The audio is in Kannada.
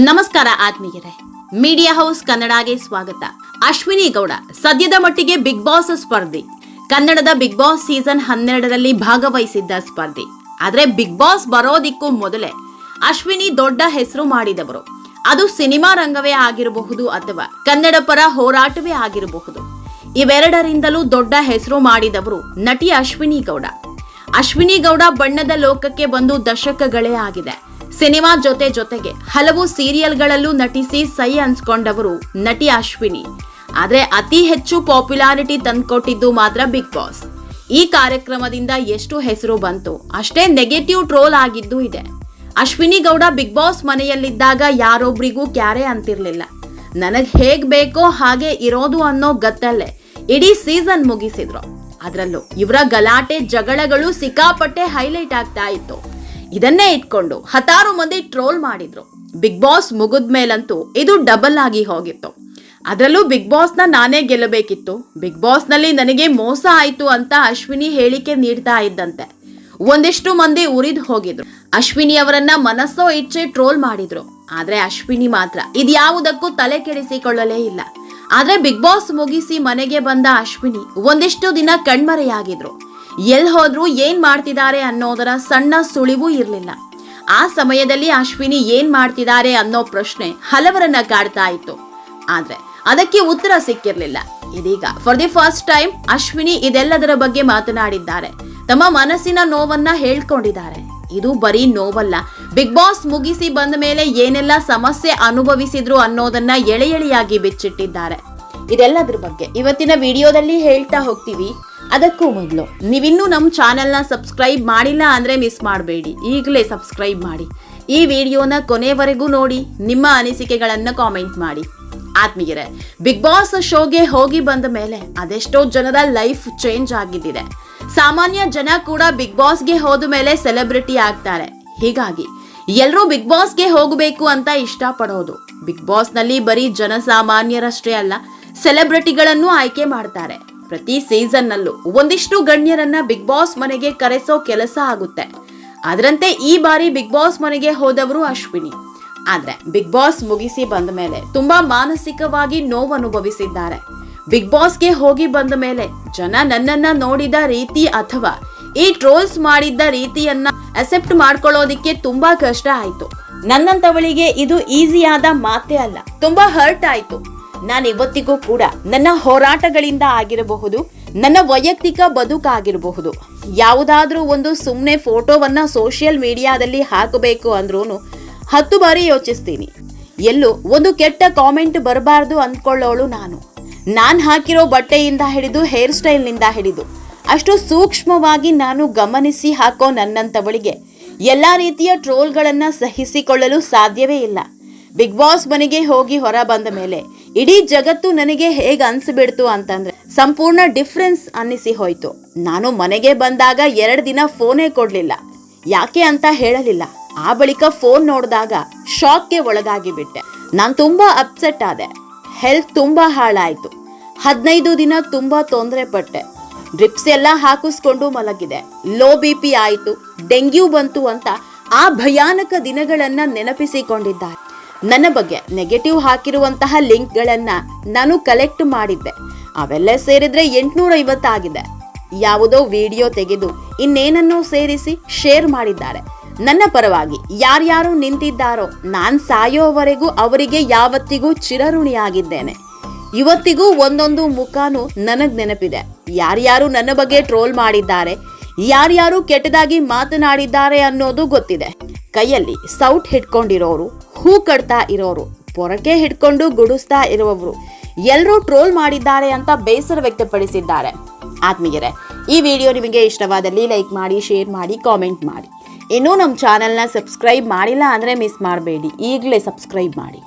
ನಮಸ್ಕಾರ ಆತ್ಮೀಯರೇ, ಮೀಡಿಯಾ ಹೌಸ್ ಕನ್ನಡಗೆ ಸ್ವಾಗತ. ಅಶ್ವಿನಿ ಗೌಡ ಸದ್ಯದ ಮಟ್ಟಿಗೆ ಬಿಗ್ ಬಾಸ್ ಸ್ಪರ್ಧಿ. ಕನ್ನಡದ ಬಿಗ್ ಬಾಸ್ ಸೀಸನ್ 12ರಲ್ಲಿ ಭಾಗವಹಿಸಿದ್ದ ಸ್ಪರ್ಧಿ. ಆದ್ರೆ ಬಿಗ್ ಬಾಸ್ ಬರೋದಿಕ್ಕೂ ಮೊದಲೇ ಅಶ್ವಿನಿ ದೊಡ್ಡ ಹೆಸರು ಮಾಡಿದವರು. ಅದು ಸಿನಿಮಾ ರಂಗವೇ ಆಗಿರಬಹುದು ಅಥವಾ ಕನ್ನಡ ಪರ ಹೋರಾಟವೇ ಆಗಿರಬಹುದು. ಇವೆರಡರಿಂದಲೂ ದೊಡ್ಡ ಹೆಸರು ಮಾಡಿದವರು ನಟಿ ಅಶ್ವಿನಿ ಗೌಡ. ಅಶ್ವಿನಿ ಗೌಡ ಬಣ್ಣದ ಲೋಕಕ್ಕೆ ಬಂದು ದಶಕಗಳೇ ಆಗಿದೆ. ಸಿನಿಮಾ ಜೊತೆಗೆ ಹಲವು ಸೀರಿಯಲ್ಗಳಲ್ಲೂ ನಟಿಸಿ ಸೈ ಅನ್ಸ್ಕೊಂಡವರು ನಟಿ ಅಶ್ವಿನಿ. ಆದ್ರೆ ಅತಿ ಹೆಚ್ಚು ಪಾಪ್ಯುಲಾರಿಟಿ ತಂದ್ಕೊಟ್ಟಿದ್ದು ಮಾತ್ರ ಬಿಗ್ ಬಾಸ್. ಈ ಕಾರ್ಯಕ್ರಮದಿಂದ ಎಷ್ಟು ಹೆಸರು ಬಂತು ಅಷ್ಟೇ ನೆಗೆಟಿವ್ ಟ್ರೋಲ್ ಆಗಿದ್ದು ಇದೆ. ಅಶ್ವಿನಿ ಗೌಡ ಬಿಗ್ ಬಾಸ್ ಮನೆಯಲ್ಲಿದ್ದಾಗ ಯಾರೊಬ್ರಿಗೂ ಕ್ಯಾರೆ ಅಂತಿರ್ಲಿಲ್ಲ. ನನಗ್ ಹೇಗ್ ಬೇಕೋ ಹಾಗೆ ಇರೋದು ಅನ್ನೋ ಗತ್ತಲ್ಲೇ ಇಡೀ ಸೀಸನ್ ಮುಗಿಸಿದ್ರು. ಅದ್ರಲ್ಲೂ ಇವರ ಗಲಾಟೆ ಜಗಳಗಳು ಸಿಕ್ಕಾಪಟ್ಟೆ ಹೈಲೈಟ್ ಆಗ್ತಾ ಇತ್ತು. ಇದನ್ನೇ ಇಟ್ಕೊಂಡು ಹತ್ತಾರು ಮಂದಿ ಟ್ರೋಲ್ ಮಾಡಿದ್ರು. ಬಿಗ್ ಬಾಸ್ ಮುಗಿದ್ಮೇಲಂತೂ ಇದು ಡಬಲ್ ಆಗಿ ಹೋಗಿತ್ತು. ಅದರಲ್ಲೂ ಬಿಗ್ ಬಾಸ್ನ ನಾನೇ ಗೆಲ್ಲಬೇಕಿತ್ತು, ಬಿಗ್ ಬಾಸ್ನಲ್ಲಿ ನನಗೆ ಮೋಸ ಆಯ್ತು ಅಂತ ಅಶ್ವಿನಿ ಹೇಳಿಕೆ ನೀಡ್ತಾ ಇದ್ದಂತೆ ಒಂದಿಷ್ಟು ಮಂದಿ ಉರಿದು ಹೋಗಿದ್ರು. ಅಶ್ವಿನಿ ಅವರನ್ನ ಮನಸ್ಸೋ ಇಚ್ಛೆ ಟ್ರೋಲ್ ಮಾಡಿದ್ರು. ಆದ್ರೆ ಅಶ್ವಿನಿ ಮಾತ್ರ ಇದ್ಯಾವುದಕ್ಕೂ ತಲೆ ಕೆಡಿಸಿಕೊಳ್ಳಲೇ ಇಲ್ಲ. ಆದ್ರೆ ಬಿಗ್ ಬಾಸ್ ಮುಗಿಸಿ ಮನೆಗೆ ಬಂದ ಅಶ್ವಿನಿ ಒಂದಿಷ್ಟು ದಿನ ಕಣ್ಮರೆಯಾಗಿದ್ರು. ಎಲ್ ಹೋದ್ರು ಏನ್ ಮಾಡ್ತಿದ್ದಾರೆ ಅನ್ನೋದರ ಸಣ್ಣ ಸುಳಿವು ಇರಲಿಲ್ಲ. ಆ ಸಮಯದಲ್ಲಿ ಅಶ್ವಿನಿ ಏನ್ ಮಾಡ್ತಿದ್ದಾರೆ ಅನ್ನೋ ಪ್ರಶ್ನೆ ಹಲವರನ್ನ ಕಾಡ್ತಾ ಇತ್ತು. ಆದ್ರೆ ಅದಕ್ಕೆ ಉತ್ತರ ಸಿಕ್ಕಿರ್ಲಿಲ್ಲ. ಇದೀಗ for the first time Ashwini ಇದೆಲ್ಲದರ ಬಗ್ಗೆ ಮಾತನಾಡಿದ್ದಾರೆ. ತಮ್ಮ ಮನಸ್ಸಿನ ನೋವನ್ನ ಹೇಳ್ಕೊಂಡಿದ್ದಾರೆ. ಇದು ಬರೀ ನೋವಲ್ಲ, ಬಿಗ್ ಬಾಸ್ ಮುಗಿಸಿ ಬಂದ ಮೇಲೆ ಏನೆಲ್ಲ ಸಮಸ್ಯೆ ಅನುಭವಿಸಿದ್ರು ಅನ್ನೋದನ್ನ ಎಳೆಯಾಗಿ ಬಿಚ್ಚಿಟ್ಟಿದ್ದಾರೆ. ಇದೆಲ್ಲದ್ರ ಬಗ್ಗೆ ಇವತ್ತಿನ ವಿಡಿಯೋದಲ್ಲಿ ಹೇಳ್ತಾ ಹೋಗ್ತೀವಿ. ಅದಕ್ಕೂ ಮೊದಲು ನೀವಿನ್ನೂ ನಮ್ಮ ಚಾನೆಲ್ನ ಸಬ್ಸ್ಕ್ರೈಬ್ ಮಾಡಿಲ್ಲ ಅಂದ್ರೆ ಮಿಸ್ ಮಾಡಬೇಡಿ, ಈಗಲೇ ಸಬ್ಸ್ಕ್ರೈಬ್ ಮಾಡಿ. ಈ ವಿಡಿಯೋನ ಕೊನೆವರೆಗೂ ನೋಡಿ, ನಿಮ್ಮ ಅನಿಸಿಕೆಗಳನ್ನ ಕಾಮೆಂಟ್ ಮಾಡಿ. ಆತ್ಮೀಯರೇ, ಬಿಗ್ ಬಾಸ್ ಶೋಗೆ ಹೋಗಿ ಬಂದ ಮೇಲೆ ಅದೆಷ್ಟೋ ಜನರ ಲೈಫ್ ಚೇಂಜ್ ಆಗಿದ್ದಿದೆ. ಸಾಮಾನ್ಯ ಜನ ಕೂಡ ಬಿಗ್ ಬಾಸ್ಗೆ ಹೋದ ಮೇಲೆ ಸೆಲೆಬ್ರಿಟಿ ಆಗ್ತಾರೆ. ಹೀಗಾಗಿ ಎಲ್ಲರೂ ಬಿಗ್ ಬಾಸ್ಗೆ ಹೋಗಬೇಕು ಅಂತ ಇಷ್ಟಪಡೋದು. ಬಿಗ್ ಬಾಸ್ ನಲ್ಲಿ ಬರೀ ಜನಸಾಮಾನ್ಯರಷ್ಟೇ ಅಲ್ಲ, ಸೆಲೆಬ್ರಿಟಿಗಳನ್ನು ಆಯ್ಕೆ ಮಾಡ್ತಾರೆ. ಪ್ರತಿ ಸೀಸನ್ ನಲ್ಲೂ ಒಂದಿಷ್ಟು ಗಣ್ಯರನ್ನ ಬಿಗ್ ಬಾಸ್ ಮನೆಗೆ ಕರೆಸೋ ಕೆಲಸ ಆಗುತ್ತೆ. ಅದರಂತೆ ಈ ಬಾರಿ ಬಿಗ್ ಬಾಸ್ ಮನೆಗೆ ಹೋದವರು ಅಶ್ವಿನಿ. ಆದ್ರೆ ಬಿಗ್ ಬಾಸ್ ಮುಗಿಸಿ ಬಂದ ಮೇಲೆ ತುಂಬಾ ಮಾನಸಿಕವಾಗಿ ನೋವು ಅನುಭವಿಸಿದ್ದಾರೆ. ಬಿಗ್ ಬಾಸ್ಗೆ ಹೋಗಿ ಬಂದ ಮೇಲೆ ಜನ ನನ್ನನ್ನ ನೋಡಿದ ರೀತಿ ಅಥವಾ ಈ ಟ್ರೋಲ್ಸ್ ಮಾಡಿದ್ದ ರೀತಿಯನ್ನ ಅಕ್ಸೆಪ್ಟ್ ಮಾಡ್ಕೊಳ್ಳೋದಿಕ್ಕೆ ತುಂಬಾ ಕಷ್ಟ ಆಯ್ತು. ನನ್ನಂತವಳಿಗೆ ಇದು ಈಸಿಯಾದ ಮಾತೇ ಅಲ್ಲ, ತುಂಬಾ ಹರ್ಟ್ ಆಯ್ತು. ನಾನು ಇವತ್ತಿಗೂ ಕೂಡ ನನ್ನ ಹೋರಾಟಗಳಿಂದ ಆಗಿರಬಹುದು, ನನ್ನ ವೈಯಕ್ತಿಕ ಬದುಕಾಗಿರಬಹುದು, ಯಾವುದಾದ್ರೂ ಒಂದು ಸುಮ್ಮನೆ ಫೋಟೋವನ್ನ ಸೋಷಿಯಲ್ ಮೀಡಿಯಾದಲ್ಲಿ ಹಾಕಬೇಕು ಅಂದ್ರೂ 10 ಬಾರಿ ಯೋಚಿಸ್ತೀನಿ. ಎಲ್ಲೂ ಒಂದು ಕೆಟ್ಟ ಕಾಮೆಂಟ್ ಬರಬಾರ್ದು ಅಂದ್ಕೊಳ್ಳೋಳು ನಾನು. ನಾನು ಹಾಕಿರೋ ಬಟ್ಟೆಯಿಂದ ಹಿಡಿದು ಹೇರ್ ಸ್ಟೈಲ್ನಿಂದ ಹಿಡಿದು ಅಷ್ಟು ಸೂಕ್ಷ್ಮವಾಗಿ ನಾನು ಗಮನಿಸಿ ಹಾಕೋ ನನ್ನಂತವಳಿಗೆ ಎಲ್ಲಾ ರೀತಿಯ ಟ್ರೋಲ್ಗಳನ್ನ ಸಹಿಸಿಕೊಳ್ಳಲು ಸಾಧ್ಯವೇ ಇಲ್ಲ. ಬಿಗ್ ಬಾಸ್ ಮನೆಗೆ ಹೋಗಿ ಹೊರ ಬಂದ ಮೇಲೆ ಇಡೀ ಜಗತ್ತು ನನಗೆ ಹೇಗೆ ಅನ್ಸ್ಬಿಡ್ತು ಅಂತಂದ್ರೆ ಸಂಪೂರ್ಣ ಡಿಫ್ರೆನ್ಸ್ ಅನ್ನಿಸಿ ಹೋಯ್ತು. ನಾನು ಮನೆಗೆ ಬಂದಾಗ 2 ದಿನ ಫೋನೇ ಕೊಡ್ಲಿಲ್ಲ. ಯಾಕೆ ಅಂತ ಹೇಳಲಿಲ್ಲ. ಆ ಬಳಿಕ ಫೋನ್ ನೋಡಿದಾಗ ಶಾಕ್ಗೆ ಒಳಗಾಗಿ ಬಿಟ್ಟೆ. ನಾನು ತುಂಬಾ ಅಪ್ಸೆಟ್ ಆದೆ. ಹೆಲ್ತ್ ತುಂಬಾ ಹಾಳಾಯ್ತು. 15 ದಿನ ತುಂಬಾ ತೊಂದರೆ ಪಟ್ಟೆ. ಡ್ರಿಪ್ಸ್ ಎಲ್ಲ ಹಾಕಿಸ್ಕೊಂಡು ಮಲಗಿದೆ. ಲೋ BP ಆಯ್ತು, ಡೆಂಗ್ಯೂ ಬಂತು ಅಂತ ಆ ಭಯಾನಕ ದಿನಗಳನ್ನ ನೆನಪಿಸಿಕೊಂಡಿದ್ದಾರೆ. ನನ್ನ ಬಗ್ಗೆ ನೆಗೆಟಿವ್ ಹಾಕಿರುವಂತಹ ಲಿಂಕ್ಗಳನ್ನ ನಾನು ಕಲೆಕ್ಟ್ ಮಾಡಿದ್ದೆ. ಅವೆಲ್ಲ ಸೇರಿದ್ರೆ 850 ಆಗಿದೆ. ಯಾವುದೋ ವಿಡಿಯೋ ತೆಗೆದು ಇನ್ನೇನನ್ನೋ ಸೇರಿಸಿ ಶೇರ್ ಮಾಡಿದ್ದಾರೆ. ನನ್ನ ಪರವಾಗಿ ಯಾರ್ಯಾರು ನಿಂತಿದ್ದಾರೋ ನಾನ್ ಸಾಯೋವರೆಗೂ ಅವರಿಗೆ ಯಾವತ್ತಿಗೂ ಚಿರಋಣಿಯಾಗಿದ್ದೇನೆ. ಇವತ್ತಿಗೂ ಒಂದೊಂದು ಮುಖಾನು ನನಗ್ ನೆನಪಿದೆ. ಯಾರ್ಯಾರು ನನ್ನ ಬಗ್ಗೆ ಟ್ರೋಲ್ ಮಾಡಿದ್ದಾರೆ, ಯಾರ್ಯಾರು ಕೆಟ್ಟದಾಗಿ ಮಾತನಾಡಿದ್ದಾರೆ ಅನ್ನೋದು ಗೊತ್ತಿದೆ. ಕೈಯಲ್ಲಿ ಸೌಟ್ ಹಿಡ್ಕೊಂಡಿರೋರು, ಹೂ ಕಟ್ತಾ ಇರೋರು, ಪೊರಕೆ ಹಿಡ್ಕೊಂಡು ಗುಡಿಸ್ತಾ ಇರುವವರು ಎಲ್ಲರೂ ಟ್ರೋಲ್ ಮಾಡಿದ್ದಾರೆ ಅಂತ ಬೇಸರ ವ್ಯಕ್ತಪಡಿಸಿದ್ದಾರೆ. ಆತ್ಮೀಯರೇ, ಈ ವಿಡಿಯೋ ನಿಮಗೆ ಇಷ್ಟವಾದಲ್ಲಿ ಲೈಕ್ ಮಾಡಿ, ಶೇರ್ ಮಾಡಿ, ಕಾಮೆಂಟ್ ಮಾಡಿ. ಇನ್ನೂ ನಮ್ಮ ಚಾನೆಲ್ನ ಸಬ್ಸ್ಕ್ರೈಬ್ ಮಾಡಿಲ್ಲ ಅಂದರೆ ಮಿಸ್ ಮಾಡಬೇಡಿ, ಈಗಲೇ ಸಬ್ಸ್ಕ್ರೈಬ್ ಮಾಡಿ.